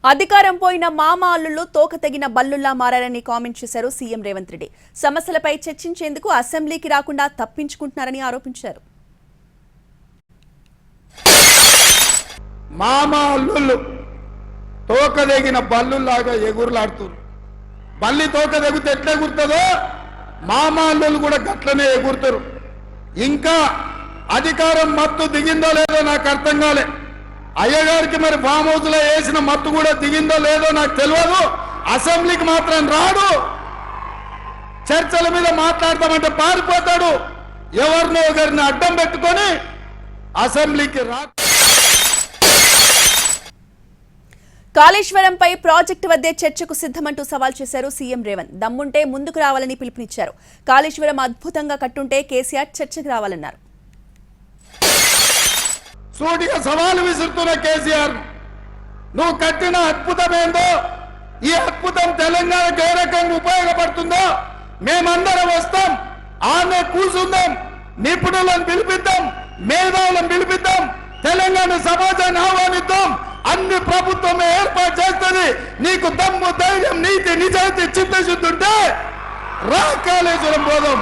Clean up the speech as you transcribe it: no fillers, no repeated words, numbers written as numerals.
అధికారం పోయిన మామ అల్లుళ్ళు తోక తెగిన బల్లుల్లా మారారని కామెంట్ చేశారు సీఎం రేవంత్ రెడ్డి. సమస్యలపై చర్చించేందుకు అసెంబ్లీకి రాకుండా తప్పించుకుంటున్నారని ఆరోపించారు. మామ అల్లుళ్ళు తోక తెగిన బల్లుల్లాగా ఎగురులాడుతున్నారు. బల్లి తోక తెగితే ఎట్లా ఎగురుతుందో మామ అల్లుళ్ళు కూడా గట్లనే ఎగురుతారు. ఇంకా అధికారం మత్తు దిగిందో లేదో నాకు అర్థం కాలే. అయ్యగారికి మరి ఫామ్ హౌస్ లో వేసిన మత్తు కూడా దిగిందో లేదో నాకు తెలియదు. అసెంబ్లీకి మాత్రం రాడు. చర్చల మీద మాట్లాడతామంటే పారిపోతాడు. ఎవరినో ఒకరిని అడ్డం పెట్టుకొని అసెంబ్లీకి రా. కాళేశ్వరంపై ప్రాజెక్టు వద్దే చర్చకు సిద్ధమంటూ సవాల్ చేశారు సీఎం రేవంత్. దమ్ముంటే ముందుకు రావాలని పిలుపునిచ్చారు. కాళేశ్వరం అద్భుతంగా కట్టుంటే కేసీఆర్ చర్చకు రావాలన్నారు. సూటిగా సవాలు విసురుతున్న కేసీఆర్, నువ్వు కట్టిన అద్భుతం ఏందో, ఈ అద్భుతం తెలంగాణకు ఏ రకంగా ఉపయోగపడుతుందో మేమందరం వస్తాం, ఆమె కూర్చుందాం, నిపుణులను పిలిపిద్దాం, మేధావులను పిలిపిద్దాం, తెలంగాణ సమాజాన్ని ఆహ్వానిద్దాం, అన్ని ప్రభుత్వమే ఏర్పాటు చేస్తుంది. నీకు దమ్ము, ధైర్యం, నీతి, నిజాయితీ, చిత్తశుద్ధి ఉంటే రా కాళేశ్వరం పోదాం.